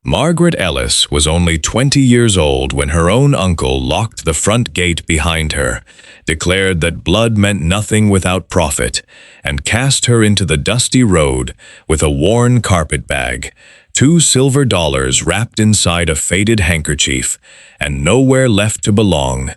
Margaret Ellis was only 20 years old when her own uncle locked the front gate behind her, declared that blood meant nothing without profit, and cast her into the dusty road with a worn carpetbag, $2 wrapped inside a faded handkerchief, and nowhere left to belong.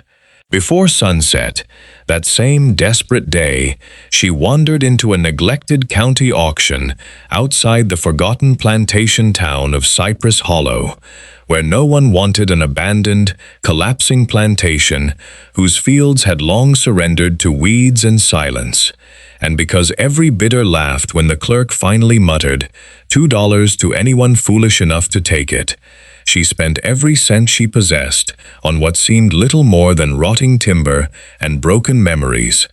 Before sunset, that same desperate day, she wandered into a neglected county auction outside the forgotten plantation town of Cypress Hollow, where no one wanted an abandoned, collapsing plantation whose fields had long surrendered to weeds and silence. And because every bidder laughed when the clerk finally muttered $2 to anyone foolish enough to take it, she spent every cent she possessed on what seemed little more than rotting timber and broken memories,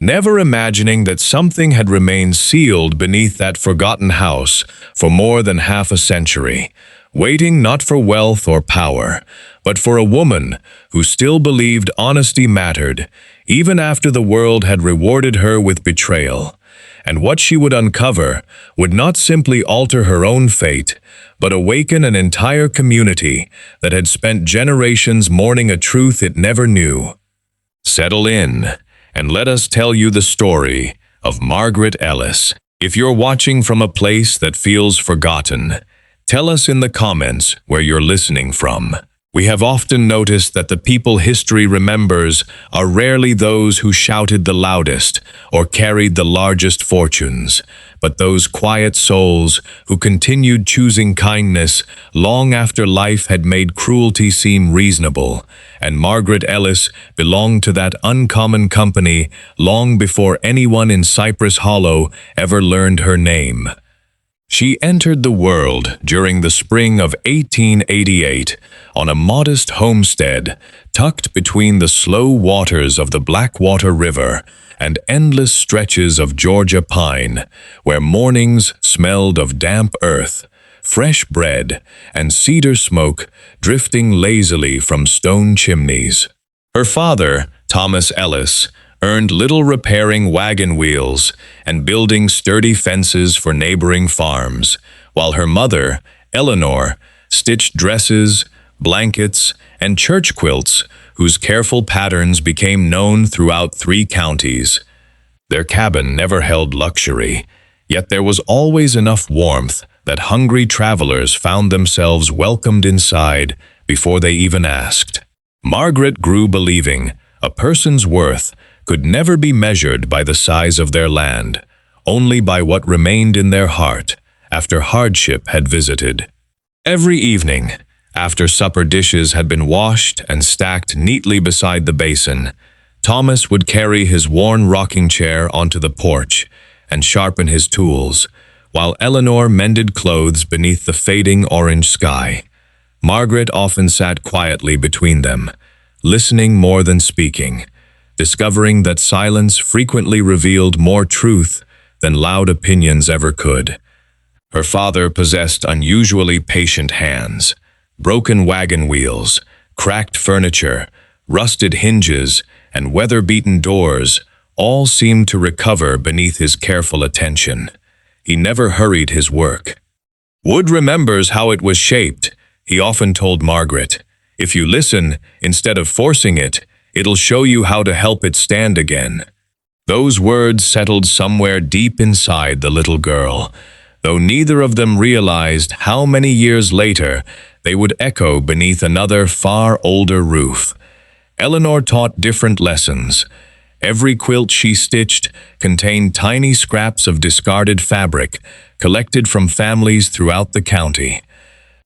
never imagining that something had remained sealed beneath that forgotten house for more than half a century, waiting not for wealth or power, but for a woman who still believed honesty mattered, even after the world had rewarded her with betrayal. And what she would uncover would not simply alter her own fate, but awaken an entire community that had spent generations mourning a truth it never knew. Settle in, and let us tell you the story of Margaret Ellis. If you're watching from a place that feels forgotten, tell us in the comments where you're listening from. We have often noticed that the people history remembers are rarely those who shouted the loudest or carried the largest fortunes, but those quiet souls who continued choosing kindness long after life had made cruelty seem reasonable. And Margaret Ellis belonged to that uncommon company long before anyone in Cypress Hollow ever learned her name. She entered the world during the spring of 1888 on a modest homestead tucked between the slow waters of the Blackwater River and endless stretches of Georgia pine, where mornings smelled of damp earth, fresh bread, and cedar smoke drifting lazily from stone chimneys. Her father, Thomas Ellis, earned little repairing wagon wheels and building sturdy fences for neighboring farms, while her mother, Eleanor, stitched dresses, blankets, and church quilts whose careful patterns became known throughout 3 counties. Their cabin never held luxury, yet there was always enough warmth that hungry travelers found themselves welcomed inside before they even asked. Margaret grew believing a person's worth could never be measured by the size of their land, only by what remained in their heart after hardship had visited. Every evening, after supper dishes had been washed and stacked neatly beside the basin, Thomas would carry his worn rocking chair onto the porch and sharpen his tools, while Eleanor mended clothes beneath the fading orange sky. Margaret often sat quietly between them, listening more than speaking, discovering that silence frequently revealed more truth than loud opinions ever could. Her father possessed unusually patient hands. Broken wagon wheels, cracked furniture, rusted hinges, and weather-beaten doors all seemed to recover beneath his careful attention. He never hurried his work. "Wood remembers how it was shaped," he often told Margaret. "If you listen, instead of forcing it, it'll show you how to help it stand again." Those words settled somewhere deep inside the little girl, though neither of them realized how many years later they would echo beneath another far older roof. Eleanor taught different lessons. Every quilt she stitched contained tiny scraps of discarded fabric collected from families throughout the county.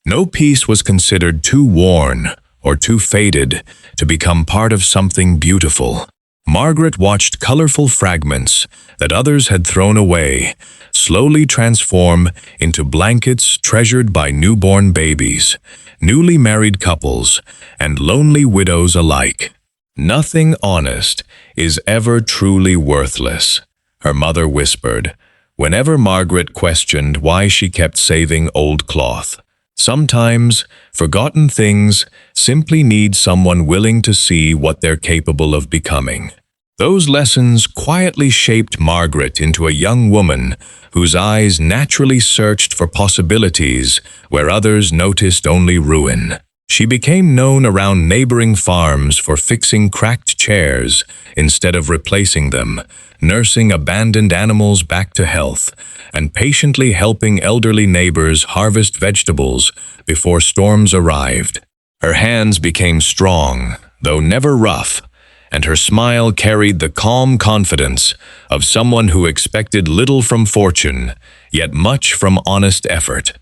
No piece was considered too worn or too faded to become part of something beautiful. Margaret watched colorful fragments that others had thrown away slowly transform into blankets treasured by newborn babies, newly married couples, and lonely widows alike. "Nothing honest is ever truly worthless," her mother whispered, whenever Margaret questioned why she kept saving old cloth. Sometimes, forgotten things simply need someone willing to see what they're capable of becoming. Those lessons quietly shaped Margaret into a young woman whose eyes naturally searched for possibilities where others noticed only ruin. She became known around neighboring farms for fixing cracked chairs instead of replacing them, nursing abandoned animals back to health, and patiently helping elderly neighbors harvest vegetables before storms arrived. Her hands became strong, though never rough, and her smile carried the calm confidence of someone who expected little from fortune, yet much from honest effort.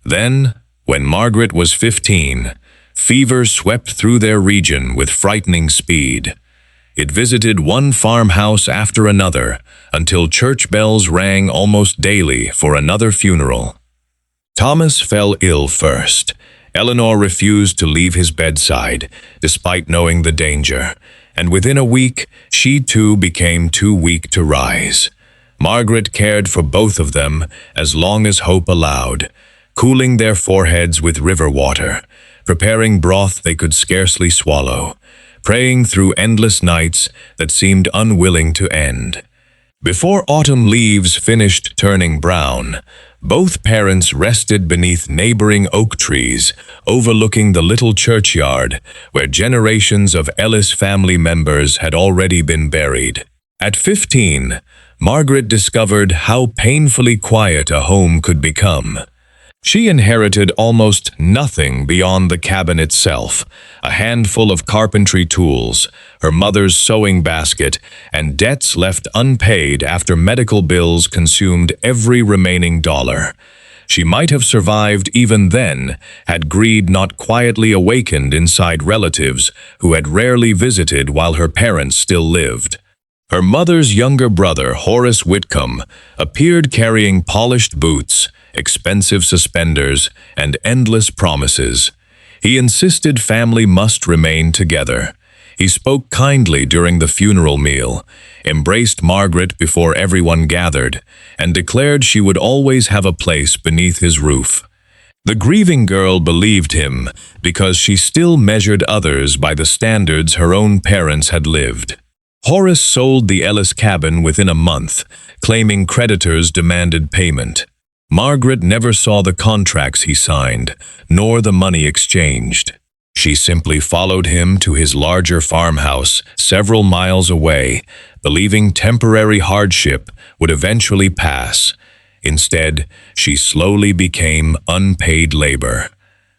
Then, when Margaret was 15, fever swept through their region with frightening speed. It visited one farmhouse after another until church bells rang almost daily for another funeral. Thomas fell ill first. Eleanor refused to leave his bedside, despite knowing the danger, and within a week, she too became too weak to rise. Margaret cared for both of them as long as hope allowed, cooling their foreheads with river water, preparing broth they could scarcely swallow, praying through endless nights that seemed unwilling to end. Before autumn leaves finished turning brown, both parents rested beneath neighboring oak trees, overlooking the little churchyard where generations of Ellis family members had already been buried. At 15, Margaret discovered how painfully quiet a home could become. She inherited almost nothing beyond the cabin itself, a handful of carpentry tools, her mother's sewing basket, and debts left unpaid after medical bills consumed every remaining dollar. She might have survived even then, had greed not quietly awakened inside relatives who had rarely visited while her parents still lived. Her mother's younger brother, Horace Whitcomb, appeared carrying polished boots, expensive suspenders, and endless promises. He insisted family must remain together. He spoke kindly during the funeral meal, embraced Margaret before everyone gathered, and declared she would always have a place beneath his roof. The grieving girl believed him because she still measured others by the standards her own parents had lived. Horace sold the Ellis cabin within a month, claiming creditors demanded payment. Margaret never saw the contracts he signed, nor the money exchanged. She simply followed him to his larger farmhouse several miles away, believing temporary hardship would eventually pass. Instead, she slowly became unpaid labor.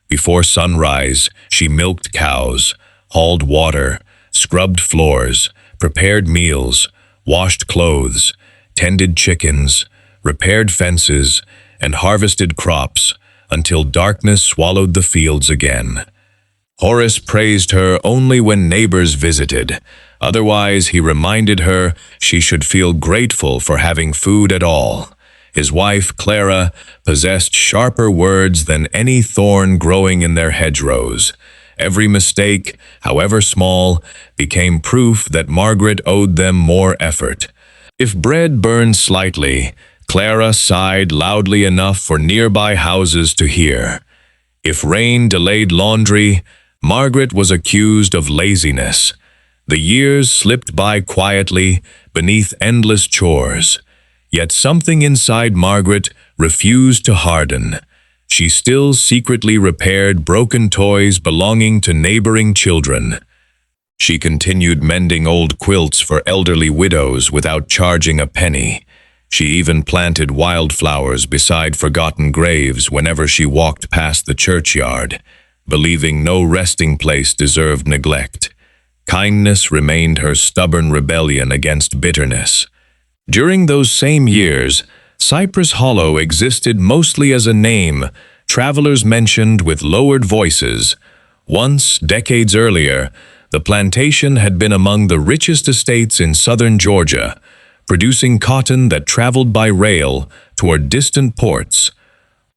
Before sunrise, she milked cows, hauled water, scrubbed floors, prepared meals, washed clothes, tended chickens, repaired fences, and harvested crops until darkness swallowed the fields again. Horace praised her only when neighbors visited. Otherwise, he reminded her she should feel grateful for having food at all. His wife, Clara, possessed sharper words than any thorn growing in their hedgerows. Every mistake, however small, became proof that Margaret owed them more effort. If bread burned slightly, Clara sighed loudly enough for nearby houses to hear. If rain delayed laundry, Margaret was accused of laziness. The years slipped by quietly beneath endless chores. Yet something inside Margaret refused to harden. She still secretly repaired broken toys belonging to neighboring children. She continued mending old quilts for elderly widows without charging a penny. She even planted wildflowers beside forgotten graves whenever she walked past the churchyard, believing no resting place deserved neglect. Kindness remained her stubborn rebellion against bitterness. During those same years, Cypress Hollow existed mostly as a name travelers mentioned with lowered voices. Once, decades earlier, the plantation had been among the richest estates in southern Georgia, producing cotton that traveled by rail toward distant ports.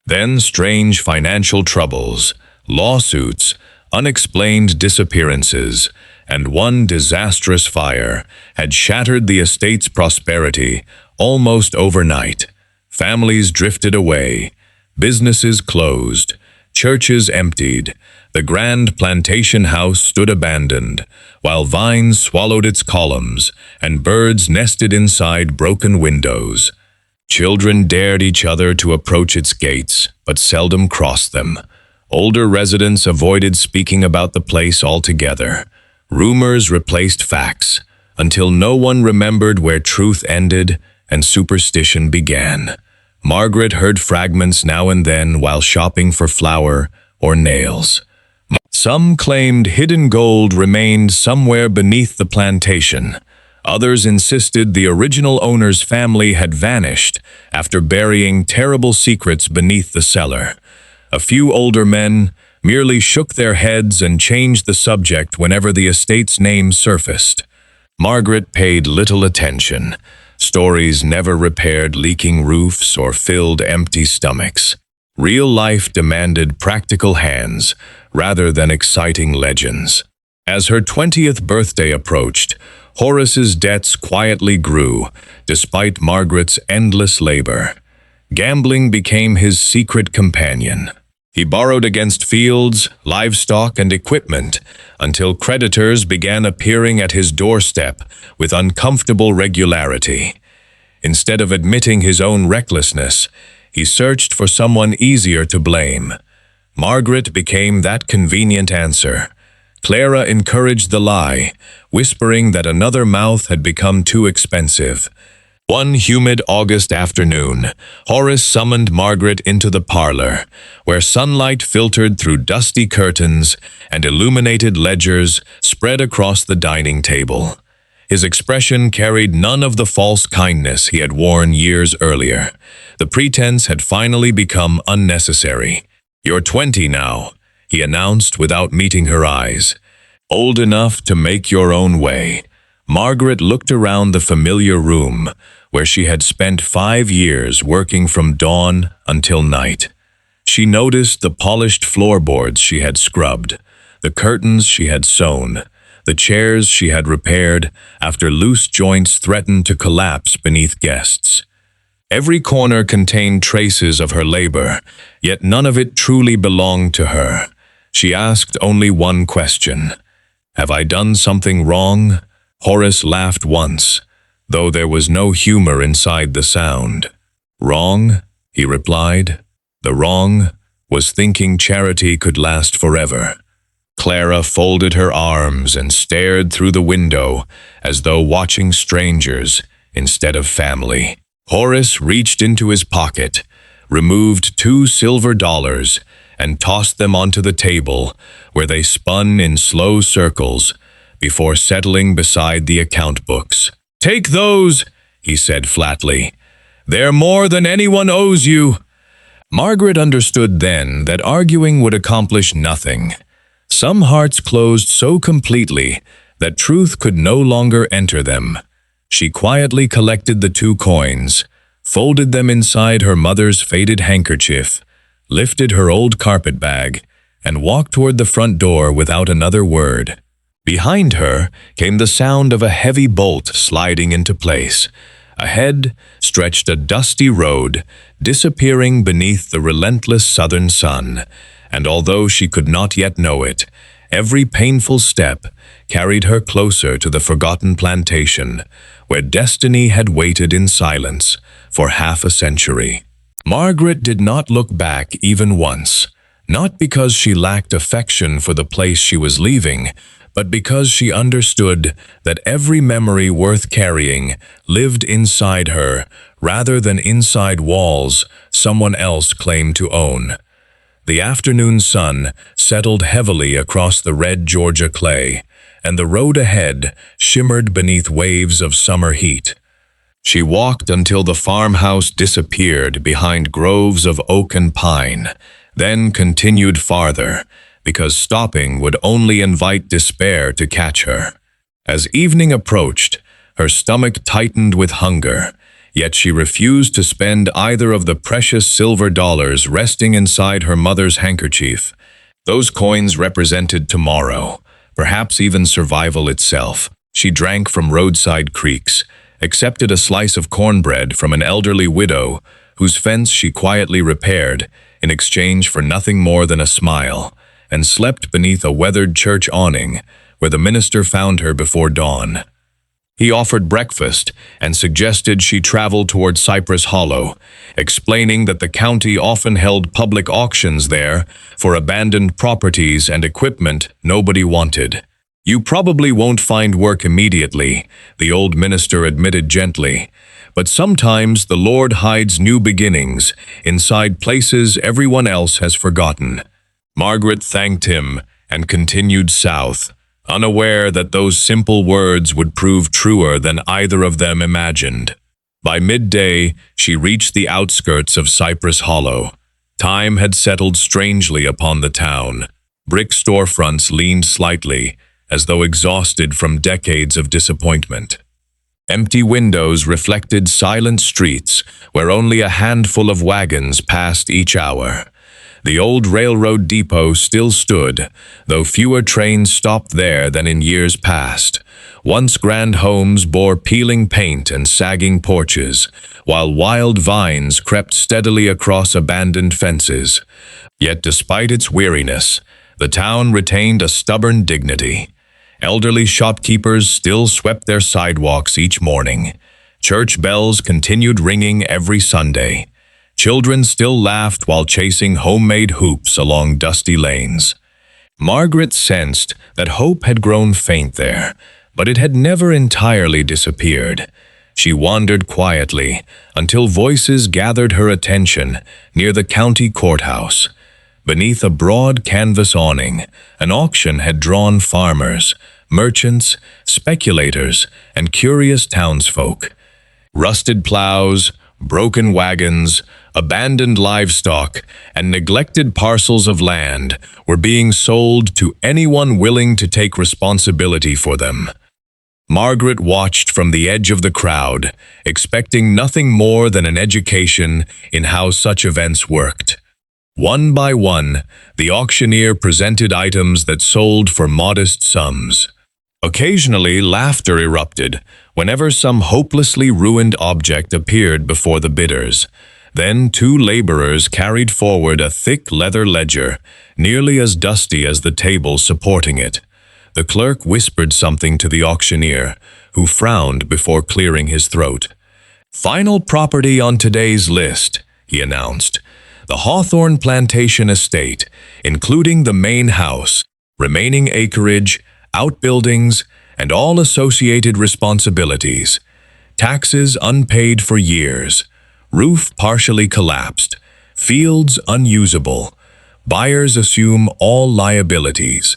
Then strange financial troubles, lawsuits, unexplained disappearances, and one disastrous fire had shattered the estate's prosperity almost overnight. Families drifted away, businesses closed, Churches emptied. The grand plantation house stood abandoned, while vines swallowed its columns and birds nested inside broken windows. Children dared each other to approach its gates, but seldom crossed them. Older residents avoided speaking about the place altogether. Rumors replaced facts, until no one remembered where truth ended and superstition began. Margaret heard fragments now and then while shopping for flour or nails. Some claimed hidden gold remained somewhere beneath the plantation. Others insisted the original owner's family had vanished after burying terrible secrets beneath the cellar. A few older men merely shook their heads and changed the subject whenever the estate's name surfaced. Margaret paid little attention. Stories never repaired leaking roofs or filled empty stomachs. Real life demanded practical hands rather than exciting legends. As her 20th birthday approached, Horace's debts quietly grew, despite Margaret's endless labor. Gambling became his secret companion. He borrowed against fields, livestock, and equipment until creditors began appearing at his doorstep with uncomfortable regularity. Instead of admitting his own recklessness, he searched for someone easier to blame. Margaret became that convenient answer. Clara encouraged the lie, whispering that another mouth had become too expensive. One humid August afternoon, Horace summoned Margaret into the parlor, where sunlight filtered through dusty curtains and illuminated ledgers spread across the dining table. His expression carried none of the false kindness he had worn years earlier. The pretense had finally become unnecessary. "You're 20 now," he announced without meeting her eyes. "Old enough to make your own way." Margaret looked around the familiar room, where she had spent 5 years working from dawn until night. She noticed the polished floorboards she had scrubbed, the curtains she had sewn, the chairs she had repaired after loose joints threatened to collapse beneath guests. Every corner contained traces of her labor, yet none of it truly belonged to her. She asked only one question: "Have I done something wrong?" Horace laughed once, though there was no humor inside the sound. "Wrong?" he replied. "The wrong was thinking charity could last forever." Clara folded her arms and stared through the window as though watching strangers instead of family. Horace reached into his pocket, removed $2 silver and tossed them onto the table, where they spun in slow circles before settling beside the account books. "Take those," he said flatly. "They're more than anyone owes you." Margaret understood then that arguing would accomplish nothing. Some hearts closed so completely that truth could no longer enter them. She quietly collected the 2 coins, folded them inside her mother's faded handkerchief, lifted her old carpet bag, and walked toward the front door without another word. Behind her came the sound of a heavy bolt sliding into place. Ahead stretched a dusty road, disappearing beneath the relentless southern sun, and although she could not yet know it, every painful step carried her closer to the forgotten plantation, where destiny had waited in silence for half a century. Margaret did not look back even once, not because she lacked affection for the place she was leaving, but because she understood that every memory worth carrying lived inside her rather than inside walls someone else claimed to own. The afternoon sun settled heavily across the red Georgia clay, and the road ahead shimmered beneath waves of summer heat. She walked until the farmhouse disappeared behind groves of oak and pine, then continued farther, because stopping would only invite despair to catch her. As evening approached, her stomach tightened with hunger, yet she refused to spend either of the precious silver dollars resting inside her mother's handkerchief. Those coins represented tomorrow, perhaps even survival itself. She drank from roadside creeks, accepted a slice of cornbread from an elderly widow whose fence she quietly repaired, in exchange for nothing more than a smile, and slept beneath a weathered church awning, where the minister found her before dawn. He offered breakfast and suggested she travel toward Cypress Hollow, explaining that the county often held public auctions there for abandoned properties and equipment nobody wanted. "You probably won't find work immediately," the old minister admitted gently, "but sometimes the Lord hides new beginnings inside places everyone else has forgotten." Margaret thanked him and continued south, unaware that those simple words would prove truer than either of them imagined. By midday, she reached the outskirts of Cypress Hollow. Time had settled strangely upon the town. Brick storefronts leaned slightly, as though exhausted from decades of disappointment. Empty windows reflected silent streets where only a handful of wagons passed each hour. The old railroad depot still stood, though fewer trains stopped there than in years past. Once grand homes bore peeling paint and sagging porches, while wild vines crept steadily across abandoned fences. Yet despite its weariness, the town retained a stubborn dignity. Elderly shopkeepers still swept their sidewalks each morning. Church bells continued ringing every Sunday. Children still laughed while chasing homemade hoops along dusty lanes. Margaret sensed that hope had grown faint there, but it had never entirely disappeared. She wandered quietly until voices gathered her attention near the county courthouse. Beneath a broad canvas awning, an auction had drawn farmers, merchants, speculators, and curious townsfolk. Rusted plows, broken wagons, abandoned livestock, and neglected parcels of land were being sold to anyone willing to take responsibility for them. Margaret watched from the edge of the crowd, expecting nothing more than an education in how such events worked. One by one, the auctioneer presented items that sold for modest sums. Occasionally, laughter erupted whenever some hopelessly ruined object appeared before the bidders. Then two laborers carried forward a thick leather ledger, nearly as dusty as the table supporting it. The clerk whispered something to the auctioneer, who frowned before clearing his throat. "Final property on today's list," he announced. "The Hawthorne Plantation estate, including the main house, remaining acreage, outbuildings, and all associated responsibilities. Taxes unpaid for years. Roof partially collapsed. Fields unusable. Buyers assume all liabilities."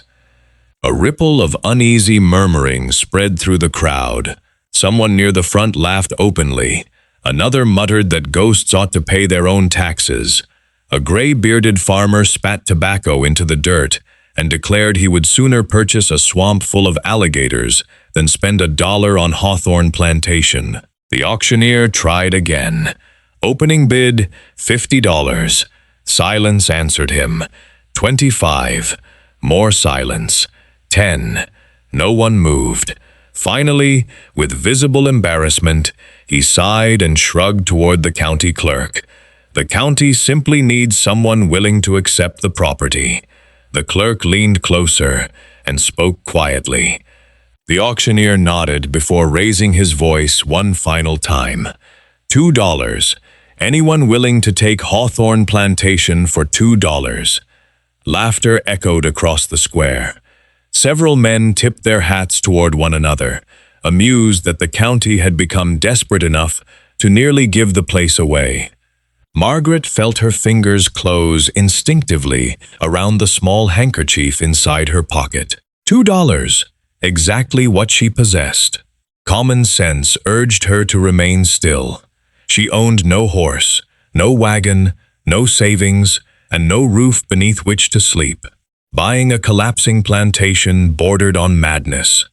A ripple of uneasy murmuring spread through the crowd. Someone near the front laughed openly. Another muttered that ghosts ought to pay their own taxes. A gray-bearded farmer spat tobacco into the dirt and declared he would sooner purchase a swamp full of alligators than spend $1 on Hawthorne Plantation. The auctioneer tried again. Opening bid, $50. Silence answered him. 25. More silence. 10. No one moved. Finally, with visible embarrassment, he sighed and shrugged toward the county clerk. The county simply needs someone willing to accept the property. The clerk leaned closer and spoke quietly. The auctioneer nodded before raising his voice one final time. $2. Anyone willing to take Hawthorne Plantation for $2. Laughter echoed across the square. Several men tipped their hats toward one another, amused that the county had become desperate enough to nearly give the place away. Margaret felt her fingers close instinctively around the small handkerchief inside her pocket. $2, exactly what she possessed. Common sense urged her to remain still. She owned no horse, no wagon, no savings, and no roof beneath which to sleep. Buying a collapsing plantation bordered on madness.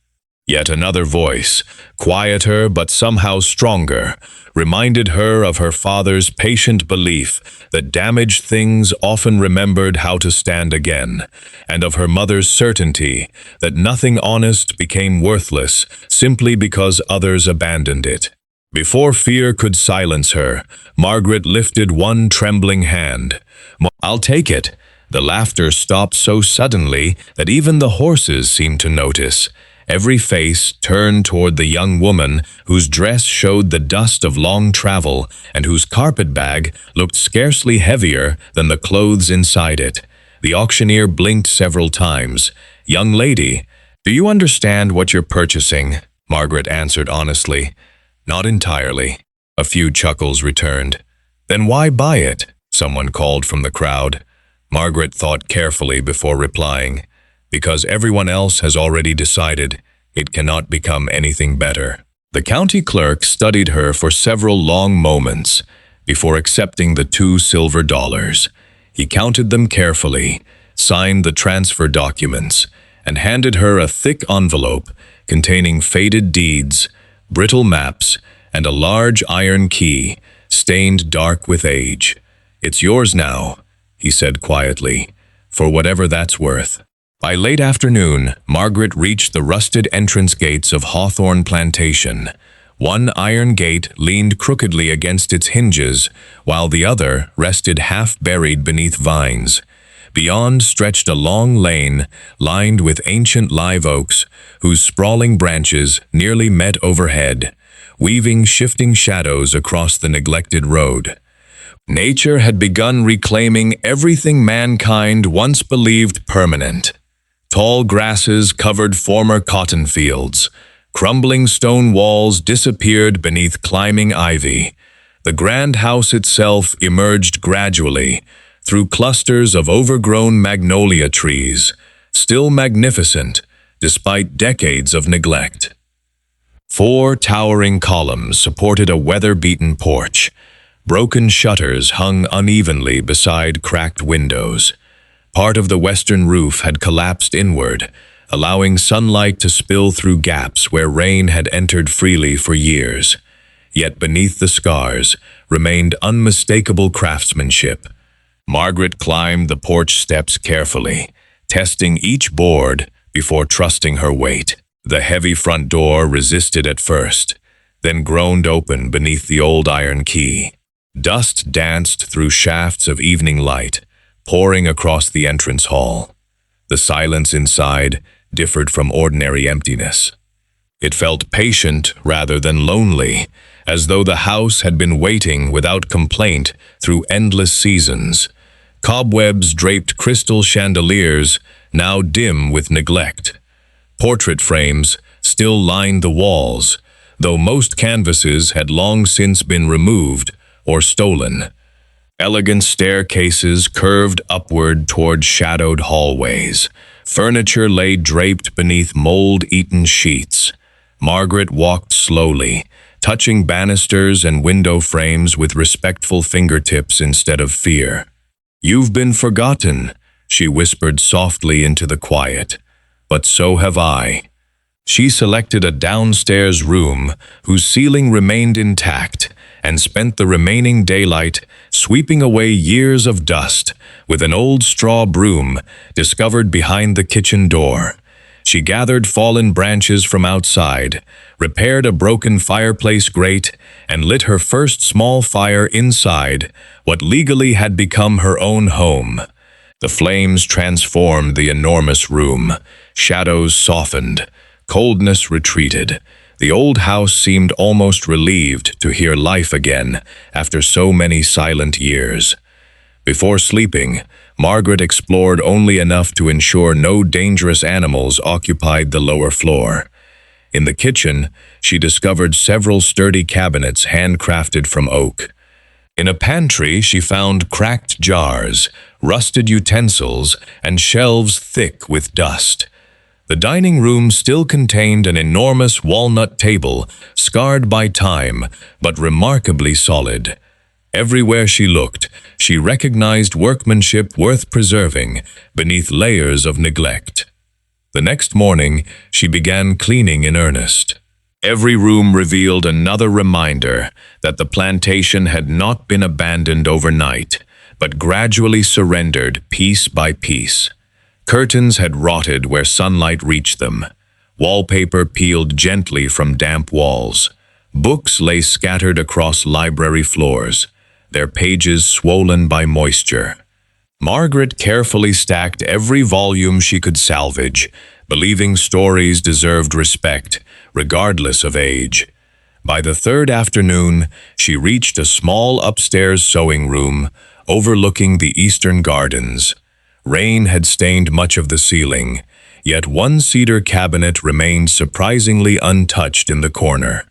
Yet another voice, quieter but somehow stronger, reminded her of her father's patient belief that damaged things often remembered how to stand again, and of her mother's certainty that nothing honest became worthless simply because others abandoned it. Before fear could silence her, Margaret lifted one trembling hand. "I'll take it." The laughter stopped so suddenly that even the horses seemed to notice. Every face turned toward the young woman whose dress showed the dust of long travel and whose carpet bag looked scarcely heavier than the clothes inside it. The auctioneer blinked several times. "Young lady, do you understand what you're purchasing?" Margaret answered honestly. "Not entirely." A few chuckles returned. "Then why buy it?" someone called from the crowd. Margaret thought carefully before replying. "Because everyone else has already decided it cannot become anything better." The county clerk studied her for several long moments before accepting the $2 silver. He counted them carefully, signed the transfer documents, and handed her a thick envelope containing faded deeds, brittle maps, and a large iron key, stained dark with age. "It's yours now," he said quietly, "for whatever that's worth." By late afternoon, Margaret reached the rusted entrance gates of Hawthorne Plantation. One iron gate leaned crookedly against its hinges, while the other rested half-buried beneath vines. Beyond stretched a long lane lined with ancient live oaks, whose sprawling branches nearly met overhead, weaving shifting shadows across the neglected road. Nature had begun reclaiming everything mankind once believed permanent. Tall grasses covered former cotton fields. Crumbling stone walls disappeared beneath climbing ivy. The grand house itself emerged gradually, through clusters of overgrown magnolia trees, still magnificent despite decades of neglect. 4 towering columns supported a weather-beaten porch. Broken shutters hung unevenly beside cracked windows. Part of the western roof had collapsed inward, allowing sunlight to spill through gaps where rain had entered freely for years. Yet beneath the scars remained unmistakable craftsmanship. Margaret climbed the porch steps carefully, testing each board before trusting her weight. The heavy front door resisted at first, then groaned open beneath the old iron key. Dust danced through shafts of evening light, pouring across the entrance hall. The silence inside differed from ordinary emptiness. It felt patient rather than lonely, as though the house had been waiting without complaint through endless seasons. Cobwebs draped crystal chandeliers, now dim with neglect. Portrait frames still lined the walls, though most canvases had long since been removed or stolen. Elegant staircases curved upward toward shadowed hallways. Furniture lay draped beneath mold-eaten sheets. Margaret walked slowly, touching banisters and window frames with respectful fingertips instead of fear. "You've been forgotten," she whispered softly into the quiet. "But so have I." She selected a downstairs room whose ceiling remained intact and spent the remaining daylight sweeping away years of dust with an old straw broom discovered behind the kitchen door. She gathered fallen branches from outside, repaired a broken fireplace grate, and lit her first small fire inside what legally had become her own home. The flames transformed the enormous room. Shadows softened. Coldness retreated. The old house seemed almost relieved to hear life again after so many silent years. Before sleeping, Margaret explored only enough to ensure no dangerous animals occupied the lower floor. In the kitchen, she discovered several sturdy cabinets handcrafted from oak. In a pantry, she found cracked jars, rusted utensils, and shelves thick with dust. The dining room still contained an enormous walnut table, scarred by time, but remarkably solid. Everywhere she looked, she recognized workmanship worth preserving beneath layers of neglect. The next morning, she began cleaning in earnest. Every room revealed another reminder that the plantation had not been abandoned overnight, but gradually surrendered piece by piece. Curtains had rotted where sunlight reached them. Wallpaper peeled gently from damp walls. Books lay scattered across library floors, their pages swollen by moisture. Margaret carefully stacked every volume she could salvage, believing stories deserved respect, regardless of age. By the third afternoon, she reached a small upstairs sewing room overlooking the eastern gardens. Rain had stained much of the ceiling, yet one cedar cabinet remained surprisingly untouched in the corner.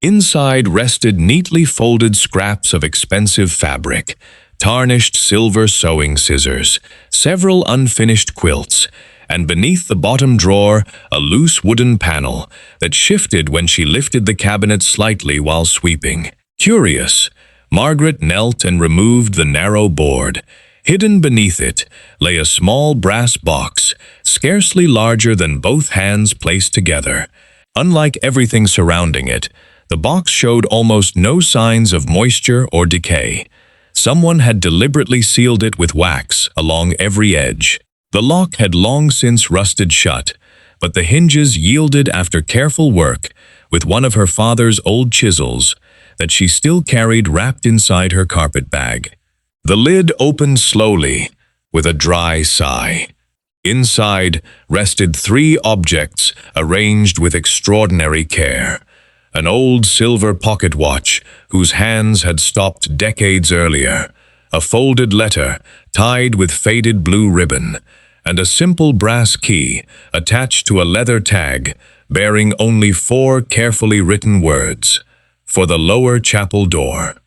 Inside rested neatly folded scraps of expensive fabric, tarnished silver sewing scissors, several unfinished quilts, and beneath the bottom drawer a loose wooden panel that shifted when she lifted the cabinet slightly while sweeping. Curious, Margaret knelt and removed the narrow board. Hidden beneath it lay a small brass box, scarcely larger than both hands placed together. Unlike everything surrounding it, the box showed almost no signs of moisture or decay. Someone had deliberately sealed it with wax along every edge. The lock had long since rusted shut, but the hinges yielded after careful work with one of her father's old chisels that she still carried wrapped inside her carpet bag. The lid opened slowly, with a dry sigh. Inside rested three objects arranged with extraordinary care. An old silver pocket watch whose hands had stopped decades earlier, a folded letter tied with faded blue ribbon, and a simple brass key attached to a leather tag bearing only 4 carefully written words, "For the lower chapel door."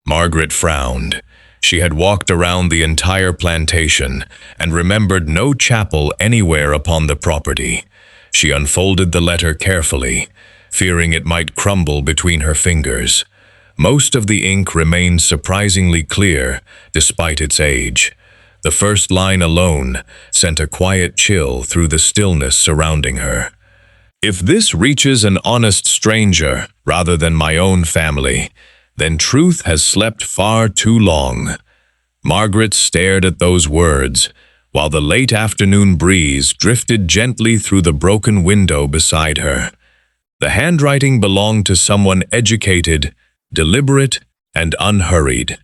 Margaret frowned. She had walked around the entire plantation and remembered no chapel anywhere upon the property. She unfolded the letter carefully, fearing it might crumble between her fingers. Most of the ink remained surprisingly clear, despite its age. The first line alone sent a quiet chill through the stillness surrounding her. "If this reaches an honest stranger rather than my own family, then truth has slept far too long." Margaret stared at those words, while the late afternoon breeze drifted gently through the broken window beside her. The handwriting belonged to someone educated, deliberate, and unhurried.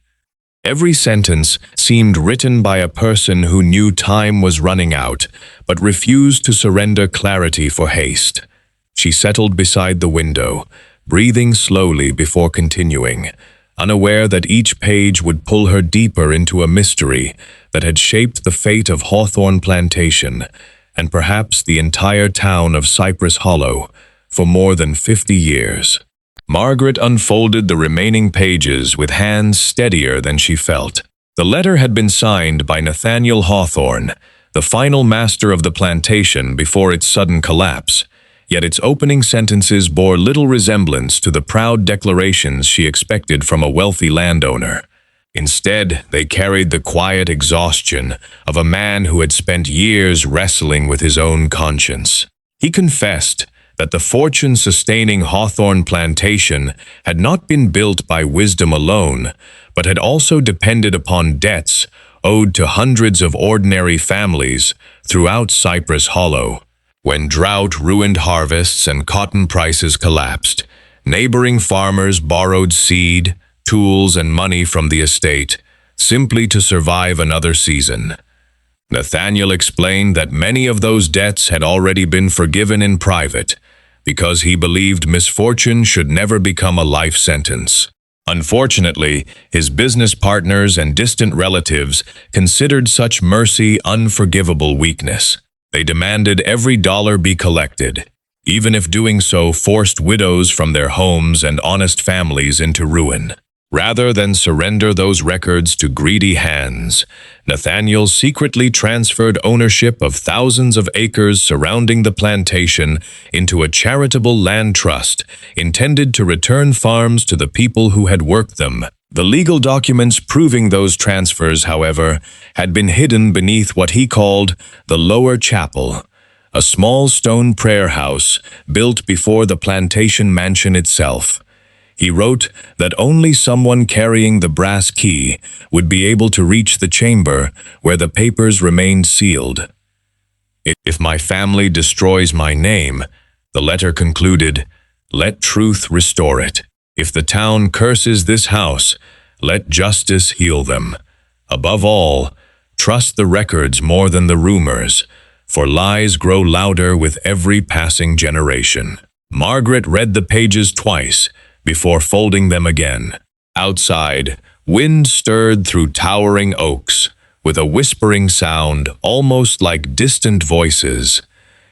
Every sentence seemed written by a person who knew time was running out, but refused to surrender clarity for haste. She settled beside the window, breathing slowly before continuing, unaware that each page would pull her deeper into a mystery that had shaped the fate of Hawthorne Plantation, and perhaps the entire town of Cypress Hollow, for more than 50 years. Margaret unfolded the remaining pages with hands steadier than she felt. The letter had been signed by Nathaniel Hawthorne, the final master of the plantation before its sudden collapse, yet its opening sentences bore little resemblance to the proud declarations she expected from a wealthy landowner. Instead, they carried the quiet exhaustion of a man who had spent years wrestling with his own conscience. He confessed that the fortune-sustaining Hawthorne Plantation had not been built by wisdom alone, but had also depended upon debts owed to hundreds of ordinary families throughout Cypress Hollow. When drought ruined harvests and cotton prices collapsed, neighboring farmers borrowed seed, tools, and money from the estate, simply to survive another season. Nathaniel explained that many of those debts had already been forgiven in private, because he believed misfortune should never become a life sentence. Unfortunately, his business partners and distant relatives considered such mercy unforgivable weakness. They demanded every dollar be collected, even if doing so forced widows from their homes and honest families into ruin. Rather than surrender those records to greedy hands, Nathaniel secretly transferred ownership of thousands of acres surrounding the plantation into a charitable land trust intended to return farms to the people who had worked them. The legal documents proving those transfers, however, had been hidden beneath what he called the lower chapel, a small stone prayer house built before the plantation mansion itself. He wrote that only someone carrying the brass key would be able to reach the chamber where the papers remained sealed. "If my family destroys my name," the letter concluded, let truth restore it. If the town curses this house, let justice heal them. Above all, trust the records more than the rumors, for lies grow louder with every passing generation. Margaret read the pages twice before folding them again. Outside, wind stirred through towering oaks, with a whispering sound almost like distant voices.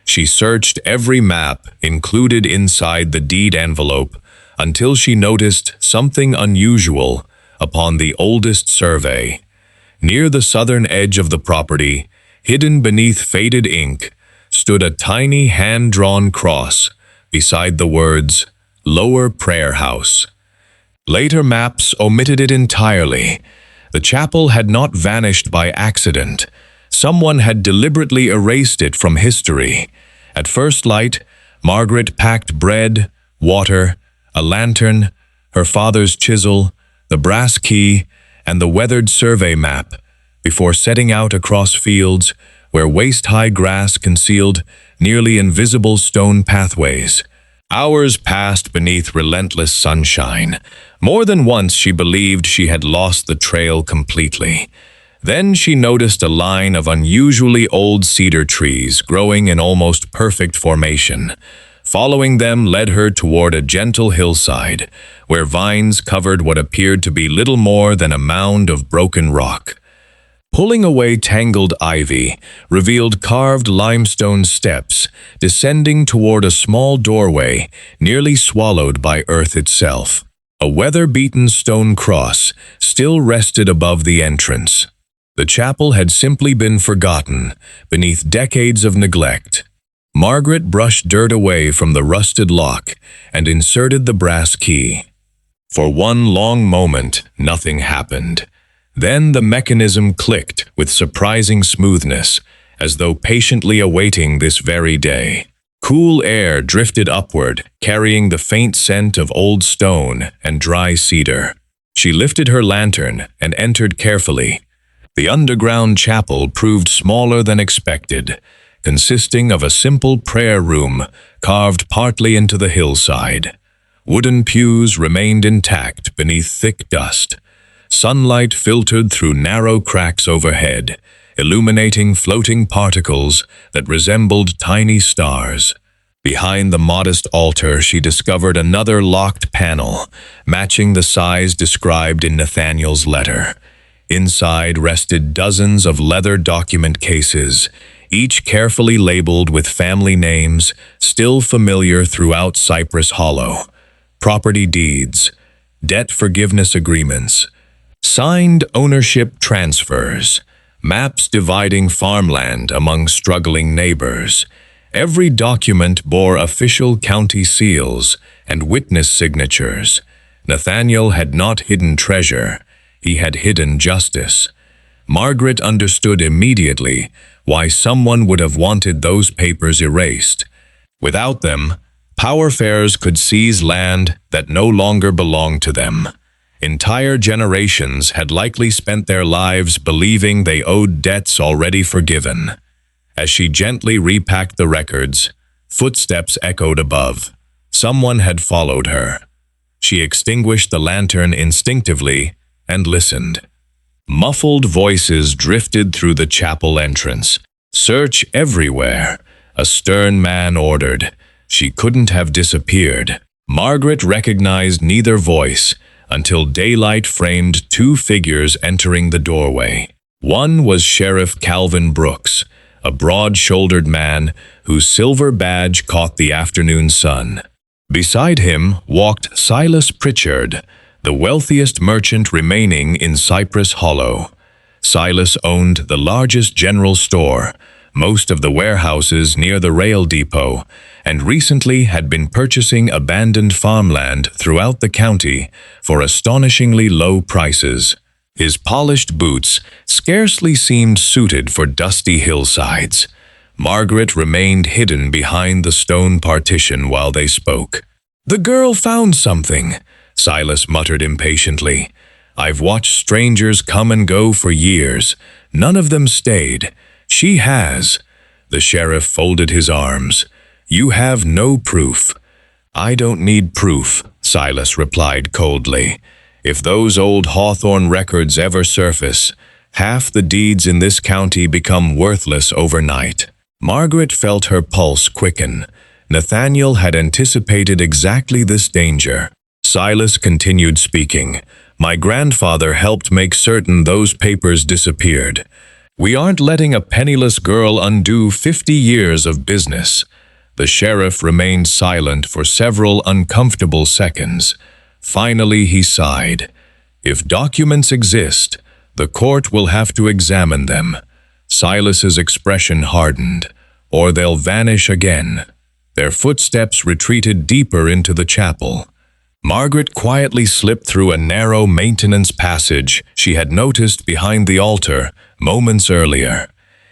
She searched every map included inside the deed envelope until she noticed something unusual upon the oldest survey. Near the southern edge of the property, hidden beneath faded ink, stood a tiny hand-drawn cross beside the words, "Lower Prayer House." Later maps omitted it entirely. The chapel had not vanished by accident. Someone had deliberately erased it from history. At first light, Margaret packed bread, water, a lantern, her father's chisel, the brass key, and the weathered survey map, before setting out across fields where waist-high grass concealed nearly invisible stone pathways. Hours passed beneath relentless sunshine. More than once she believed she had lost the trail completely. Then she noticed a line of unusually old cedar trees growing in almost perfect formation. Following them led her toward a gentle hillside, where vines covered what appeared to be little more than a mound of broken rock. Pulling away tangled ivy revealed carved limestone steps descending toward a small doorway nearly swallowed by earth itself. A weather-beaten stone cross still rested above the entrance. The chapel had simply been forgotten beneath decades of neglect. Margaret brushed dirt away from the rusted lock and inserted the brass key. For one long moment, nothing happened. Then the mechanism clicked with surprising smoothness, as though patiently awaiting this very day. Cool air drifted upward, carrying the faint scent of old stone and dry cedar. She lifted her lantern and entered carefully. The underground chapel proved smaller than expected, consisting of a simple prayer room carved partly into the hillside. Wooden pews remained intact beneath thick dust. Sunlight filtered through narrow cracks overhead, illuminating floating particles that resembled tiny stars. Behind the modest altar, she discovered another locked panel, matching the size described in Nathaniel's letter. Inside rested dozens of leather document cases, each carefully labeled with family names still familiar throughout Cypress Hollow. Property deeds, debt forgiveness agreements, signed ownership transfers, maps dividing farmland among struggling neighbors. Every document bore official county seals and witness signatures. Nathaniel had not hidden treasure, he had hidden justice. Margaret understood immediately why someone would have wanted those papers erased. Without them, power fairs could seize land that no longer belonged to them. Entire generations had likely spent their lives believing they owed debts already forgiven. As she gently repacked the records, footsteps echoed above. Someone had followed her. She extinguished the lantern instinctively and listened. Muffled voices drifted through the chapel entrance. "Search everywhere," a stern man ordered. She couldn't have disappeared. Margaret recognized neither voice until daylight framed two figures entering the doorway. One was Sheriff Calvin Brooks, a broad-shouldered man whose silver badge caught the afternoon sun. Beside him walked Silas Pritchard, the wealthiest merchant remaining in Cypress Hollow. Silas owned the largest general store, most of the warehouses near the rail depot, and recently had been purchasing abandoned farmland throughout the county for astonishingly low prices. His polished boots scarcely seemed suited for dusty hillsides. Margaret remained hidden behind the stone partition while they spoke. "The girl found something," Silas muttered impatiently. "I've watched strangers come and go for years. None of them stayed. She has." The sheriff folded his arms. "You have no proof." "I don't need proof," Silas replied coldly. "If those old Hawthorne records ever surface, half the deeds in this county become worthless overnight." Margaret felt her pulse quicken. Nathaniel had anticipated exactly this danger. Silas continued speaking. "My grandfather helped make certain those papers disappeared. We aren't letting a penniless girl undo 50 years of business." The sheriff remained silent for several uncomfortable seconds. Finally, he sighed. "If documents exist, the court will have to examine them." Silas's expression hardened. "Or they'll vanish again." Their footsteps retreated deeper into the chapel. Margaret quietly slipped through a narrow maintenance passage she had noticed behind the altar moments earlier.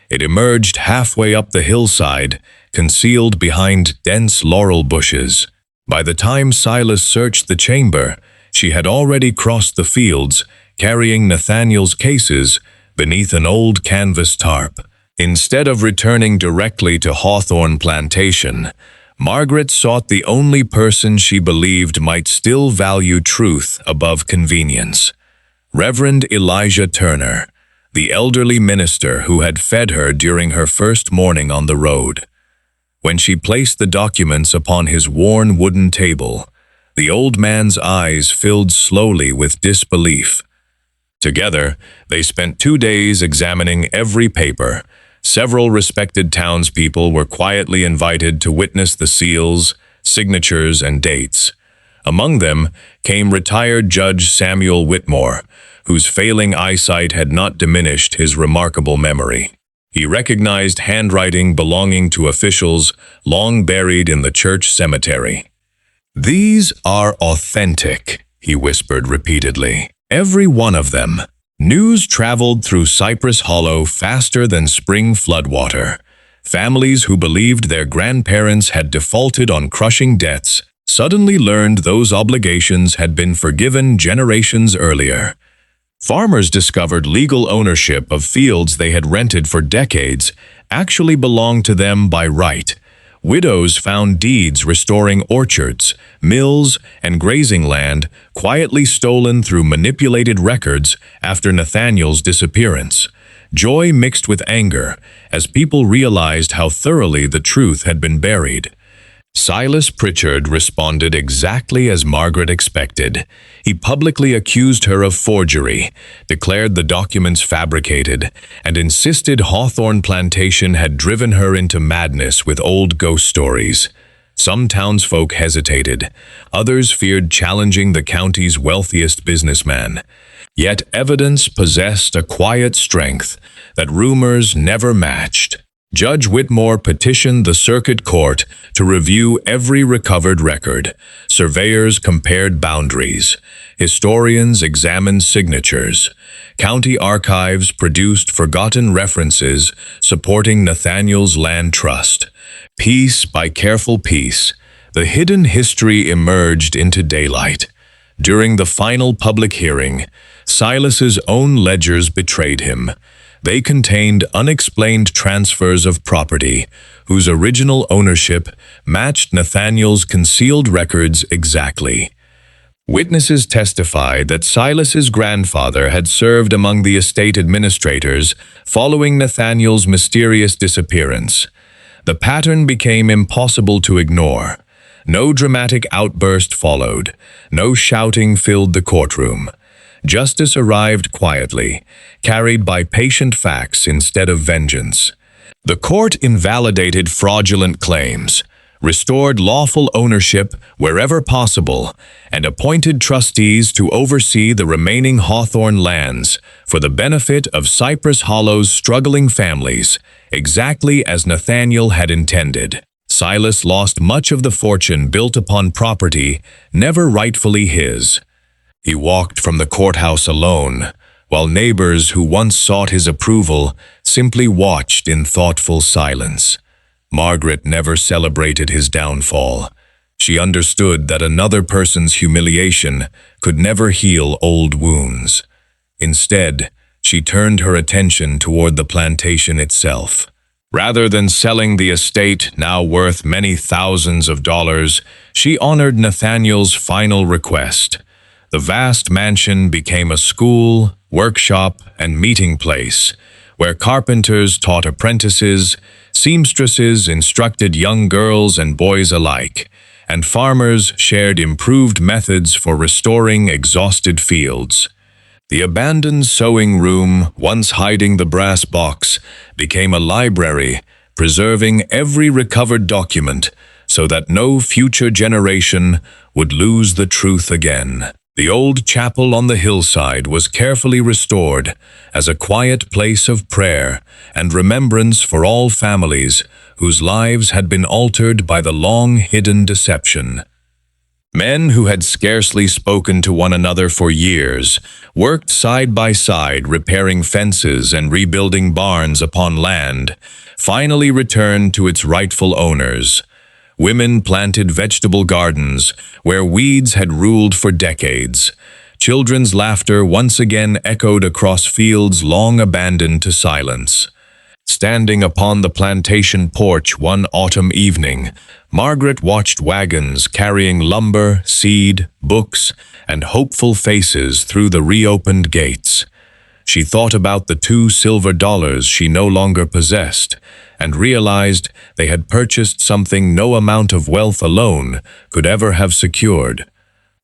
It emerged halfway up the hillside, concealed behind dense laurel bushes. By the time Silas searched the chamber, she had already crossed the fields, carrying Nathaniel's cases beneath an old canvas tarp. Instead of returning directly to Hawthorne Plantation, Margaret sought the only person she believed might still value truth above convenience. Reverend Elijah Turner, the elderly minister who had fed her during her first morning on the road. When she placed the documents upon his worn wooden table, the old man's eyes filled slowly with disbelief. Together, they spent 2 days examining every paper. Several respected townspeople were quietly invited to witness the seals, signatures, and dates. Among them came retired Judge Samuel Whitmore, whose failing eyesight had not diminished his remarkable memory. He recognized handwriting belonging to officials long buried in the church cemetery. "These are authentic," he whispered repeatedly. "Every one of them." News traveled through Cypress Hollow faster than spring floodwater. Families who believed their grandparents had defaulted on crushing debts suddenly learned those obligations had been forgiven generations earlier. Farmers discovered legal ownership of fields they had rented for decades actually belonged to them by right. Widows found deeds restoring orchards, mills, and grazing land quietly stolen through manipulated records after Nathaniel's disappearance. Joy mixed with anger as people realized how thoroughly the truth had been buried. Silas Pritchard responded exactly as Margaret expected. He publicly accused her of forgery, declared the documents fabricated, and insisted Hawthorne Plantation had driven her into madness with old ghost stories. Some townsfolk hesitated. Others feared challenging the county's wealthiest businessman. Yet evidence possessed a quiet strength that rumors never matched. Judge Whitmore petitioned the circuit court to review every recovered record. Surveyors compared boundaries. Historians examined signatures. County archives produced forgotten references supporting Nathaniel's land trust. Piece by careful piece, the hidden history emerged into daylight. During the final public hearing, Silas's own ledgers betrayed him. They contained unexplained transfers of property, whose original ownership matched Nathaniel's concealed records exactly. Witnesses testified that Silas's grandfather had served among the estate administrators following Nathaniel's mysterious disappearance. The pattern became impossible to ignore. No dramatic outburst followed. No shouting filled the courtroom. Justice arrived quietly, carried by patient facts instead of vengeance. The court invalidated fraudulent claims, restored lawful ownership wherever possible, and appointed trustees to oversee the remaining Hawthorne lands for the benefit of Cypress Hollow's struggling families, exactly as Nathaniel had intended. Silas lost much of the fortune built upon property never rightfully his. He walked from the courthouse alone, while neighbors who once sought his approval simply watched in thoughtful silence. Margaret never celebrated his downfall. She understood that another person's humiliation could never heal old wounds. Instead, she turned her attention toward the plantation itself. Rather than selling the estate, now worth many thousands of dollars, she honored Nathaniel's final request. The vast mansion became a school, workshop, and meeting place, where carpenters taught apprentices, seamstresses instructed young girls and boys alike, and farmers shared improved methods for restoring exhausted fields. The abandoned sewing room, once hiding the brass box, became a library, preserving every recovered document so that no future generation would lose the truth again. The old chapel on the hillside was carefully restored as a quiet place of prayer and remembrance for all families whose lives had been altered by the long-hidden deception. Men who had scarcely spoken to one another for years worked side by side repairing fences and rebuilding barns upon land, finally returned to its rightful owners. Women planted vegetable gardens where weeds had ruled for decades. Children's laughter once again echoed across fields long abandoned to silence. Standing upon the plantation porch one autumn evening, Margaret watched wagons carrying lumber, seed, books, and hopeful faces through the reopened gates. She thought about the $2 silver she no longer possessed, and realized they had purchased something no amount of wealth alone could ever have secured.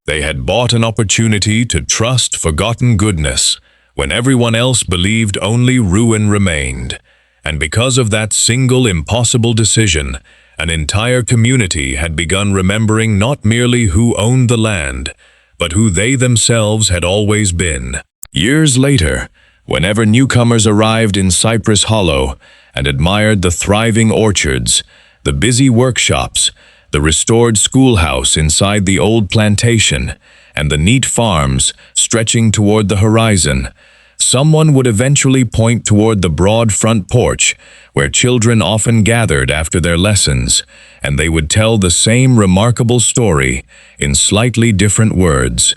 They had bought an opportunity to trust forgotten goodness when everyone else believed only ruin remained. And because of that single impossible decision, an entire community had begun remembering not merely who owned the land, but who they themselves had always been. Years later, whenever newcomers arrived in Cypress Hollow and admired the thriving orchards, the busy workshops, the restored schoolhouse inside the old plantation, and the neat farms stretching toward the horizon, someone would eventually point toward the broad front porch where children often gathered after their lessons, and they would tell the same remarkable story in slightly different words.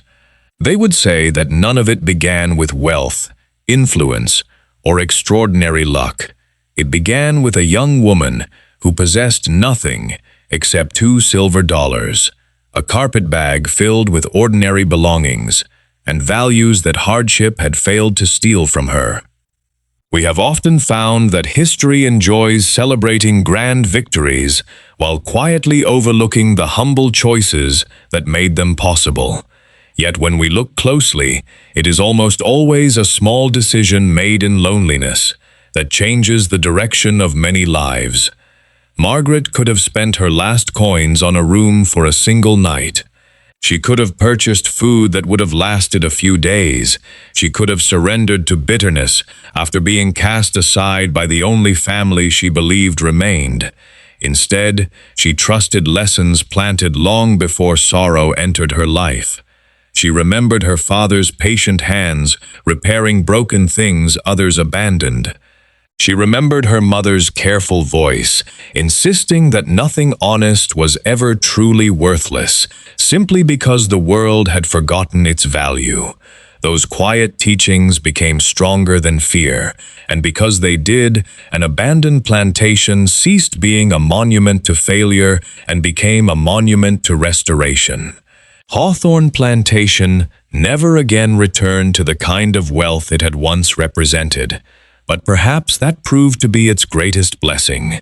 They would say that none of it began with wealth, influence, or extraordinary luck. It began with a young woman who possessed nothing except $2 silver, a carpet bag filled with ordinary belongings, and values that hardship had failed to steal from her. We have often found that history enjoys celebrating grand victories while quietly overlooking the humble choices that made them possible. Yet when we look closely, it is almost always a small decision made in loneliness that changes the direction of many lives. Margaret could have spent her last coins on a room for a single night. She could have purchased food that would have lasted a few days. She could have surrendered to bitterness after being cast aside by the only family she believed remained. Instead, she trusted lessons planted long before sorrow entered her life. She remembered her father's patient hands repairing broken things others abandoned. She remembered her mother's careful voice, insisting that nothing honest was ever truly worthless, simply because the world had forgotten its value. Those quiet teachings became stronger than fear, and because they did, an abandoned plantation ceased being a monument to failure and became a monument to restoration. Hawthorne Plantation never again returned to the kind of wealth it had once represented. But perhaps that proved to be its greatest blessing.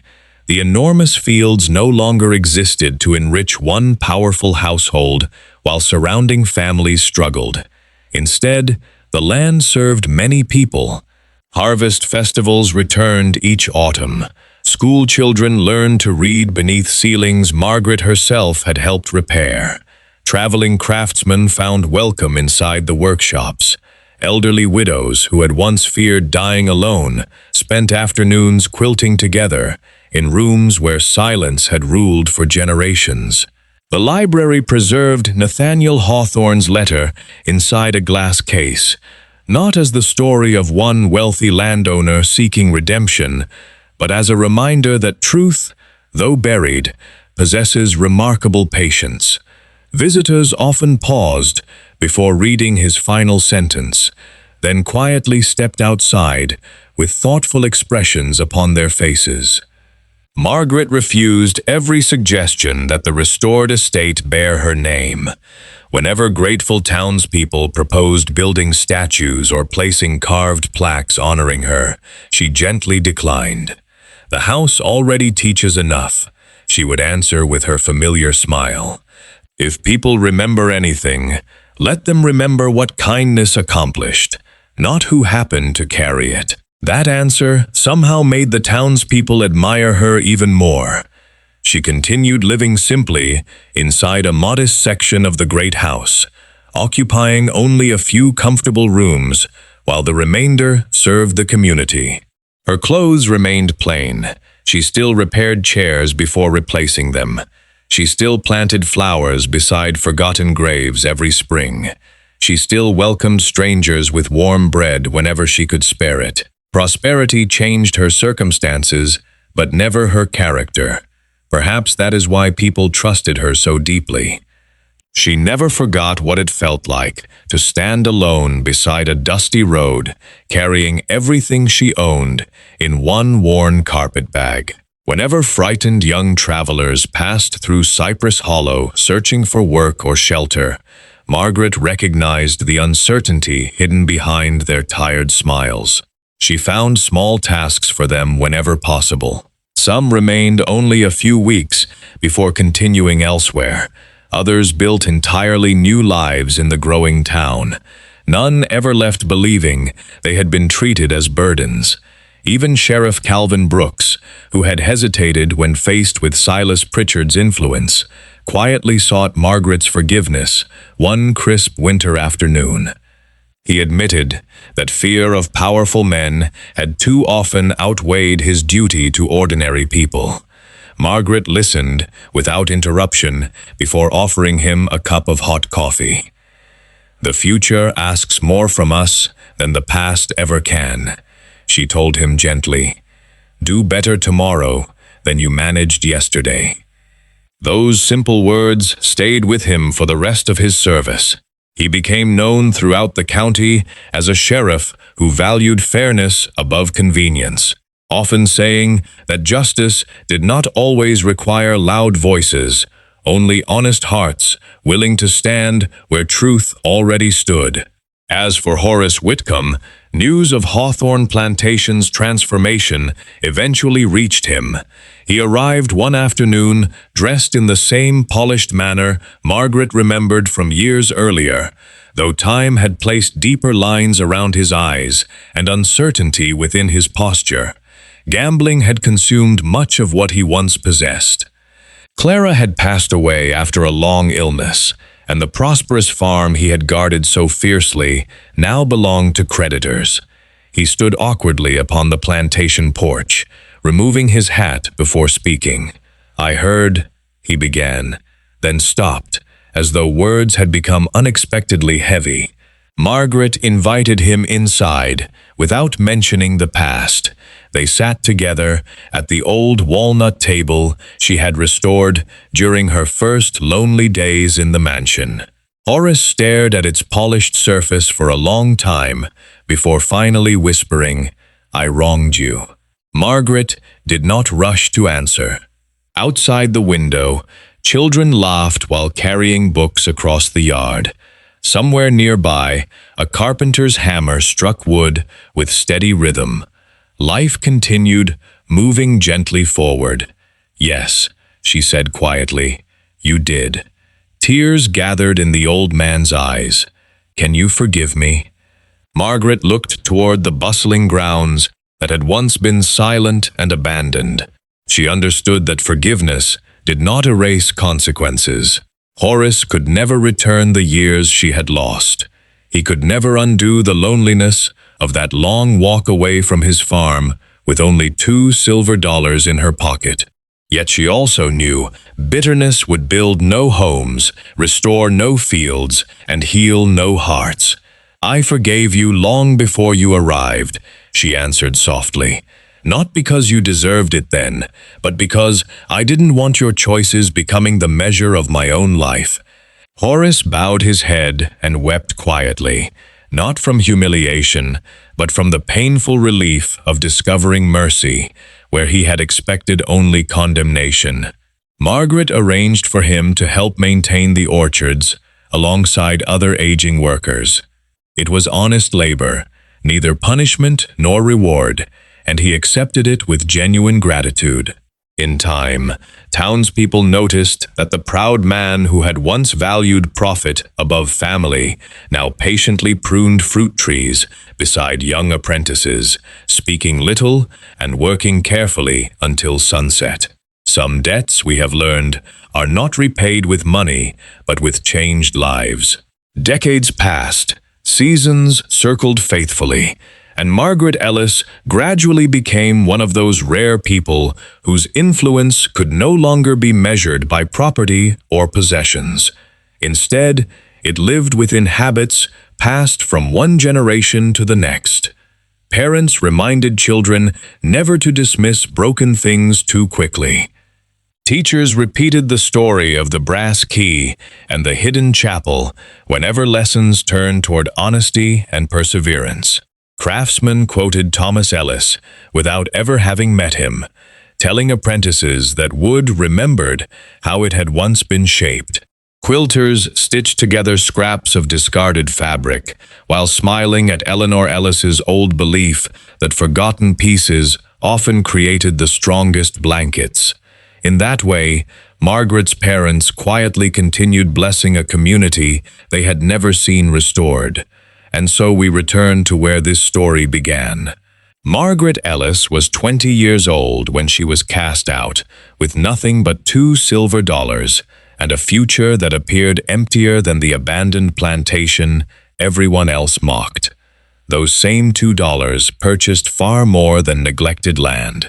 The enormous fields no longer existed to enrich one powerful household while surrounding families struggled. Instead, the land served many people. Harvest festivals returned each autumn. School children learned to read beneath ceilings Margaret herself had helped repair. Traveling craftsmen found welcome inside the workshops. Elderly widows who had once feared dying alone spent afternoons quilting together in rooms where silence had ruled for generations. The library preserved Nathaniel Hawthorne's letter inside a glass case, not as the story of one wealthy landowner seeking redemption, but as a reminder that truth, though buried, possesses remarkable patience. Visitors often paused before reading his final sentence, then quietly stepped outside with thoughtful expressions upon their faces. Margaret refused every suggestion that the restored estate bear her name. Whenever grateful townspeople proposed building statues or placing carved plaques honoring her, she gently declined. "The house already teaches enough," she would answer with her familiar smile. "If people remember anything, let them remember what kindness accomplished, not who happened to carry it." That answer somehow made the townspeople admire her even more. She continued living simply inside a modest section of the great house, occupying only a few comfortable rooms, while the remainder served the community. Her clothes remained plain. She still repaired chairs before replacing them. She still planted flowers beside forgotten graves every spring. She still welcomed strangers with warm bread whenever she could spare it. Prosperity changed her circumstances, but never her character. Perhaps that is why people trusted her so deeply. She never forgot what it felt like to stand alone beside a dusty road, carrying everything she owned in one worn carpet bag. Whenever frightened young travelers passed through Cypress Hollow searching for work or shelter, Margaret recognized the uncertainty hidden behind their tired smiles. She found small tasks for them whenever possible. Some remained only a few weeks before continuing elsewhere. Others built entirely new lives in the growing town. None ever left believing they had been treated as burdens. Even Sheriff Calvin Brooks, who had hesitated when faced with Silas Pritchard's influence, quietly sought Margaret's forgiveness one crisp winter afternoon. He admitted that fear of powerful men had too often outweighed his duty to ordinary people. Margaret listened without interruption before offering him a cup of hot coffee. "The future asks more from us than the past ever can," she told him gently. "Do better tomorrow than you managed yesterday." Those simple words stayed with him for the rest of his service. He became known throughout the county as a sheriff who valued fairness above convenience, often saying that justice did not always require loud voices, only honest hearts willing to stand where truth already stood. As for Horace Whitcomb, news of Hawthorne Plantation's transformation eventually reached him. He arrived one afternoon dressed in the same polished manner Margaret remembered from years earlier, though time had placed deeper lines around his eyes and uncertainty within his posture. Gambling had consumed much of what he once possessed. Clara had passed away after a long illness, and the prosperous farm he had guarded so fiercely now belonged to creditors. He stood awkwardly upon the plantation porch, removing his hat before speaking. "I heard," he began, then stopped, as though words had become unexpectedly heavy. Margaret invited him inside, without mentioning the past. They sat together at the old walnut table she had restored during her first lonely days in the mansion. Horace stared at its polished surface for a long time before finally whispering, "I wronged you." Margaret did not rush to answer. Outside the window, children laughed while carrying books across the yard. Somewhere nearby, a carpenter's hammer struck wood with steady rhythm. Life continued, moving gently forward. "Yes," she said quietly, "you did." Tears gathered in the old man's eyes. "Can you forgive me?" Margaret looked toward the bustling grounds that had once been silent and abandoned. She understood that forgiveness did not erase consequences. Horace could never return the years she had lost. He could never undo the loneliness of that long walk away from his farm with only $2 silver in her pocket. Yet she also knew bitterness would build no homes, restore no fields, and heal no hearts. "I forgave you long before you arrived," she answered softly. "Not because you deserved it then, but because I didn't want your choices becoming the measure of my own life." Horace bowed his head and wept quietly. not from humiliation, but from the painful relief of discovering mercy, where he had expected only condemnation. Margaret arranged for him to help maintain the orchards, alongside other aging workers. It was honest labor, neither punishment nor reward, and he accepted it with genuine gratitude. In time, townspeople noticed that the proud man who had once valued profit above family now patiently pruned fruit trees beside young apprentices, speaking little and working carefully until sunset. Some debts, we have learned, are not repaid with money, but with changed lives. Decades passed, seasons circled faithfully, and Margaret Ellis gradually became one of those rare people whose influence could no longer be measured by property or possessions. Instead, it lived within habits passed from one generation to the next. Parents reminded children never to dismiss broken things too quickly. Teachers repeated the story of the brass key and the hidden chapel whenever lessons turned toward honesty and perseverance. Craftsmen quoted Thomas Ellis without ever having met him, telling apprentices that wood remembered how it had once been shaped. Quilters stitched together scraps of discarded fabric, while smiling at Eleanor Ellis's old belief that forgotten pieces often created the strongest blankets. In that way, Margaret's parents quietly continued blessing a community they had never seen restored. And so we return to where this story began. Margaret Ellis was 20 years old when she was cast out, with nothing but $2 silver and a future that appeared emptier than the abandoned plantation everyone else mocked. Those same $2 purchased far more than neglected land.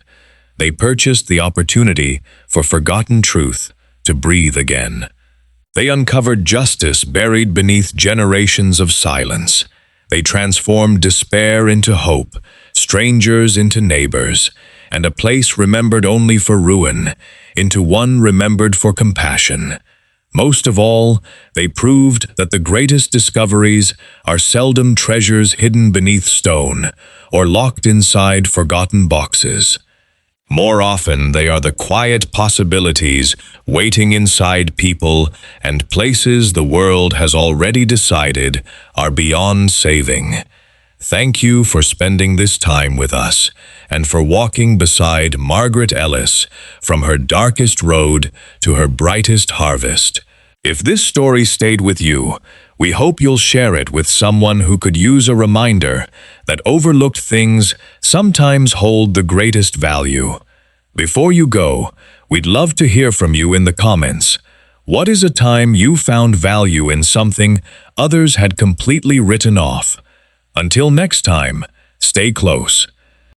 They purchased the opportunity for forgotten truth to breathe again. They uncovered justice buried beneath generations of silence. They transformed despair into hope, strangers into neighbors, and a place remembered only for ruin into one remembered for compassion. Most of all, they proved that the greatest discoveries are seldom treasures hidden beneath stone or locked inside forgotten boxes. More often, they are the quiet possibilities waiting inside people and places the world has already decided are beyond saving. Thank you for spending this time with us and for walking beside Margaret Ellis from her darkest road to her brightest harvest. If this story stayed with you, we hope you'll share it with someone who could use a reminder that overlooked things sometimes hold the greatest value. Before you go, we'd love to hear from you in the comments. What is a time you found value in something others had completely written off? Until next time, stay close.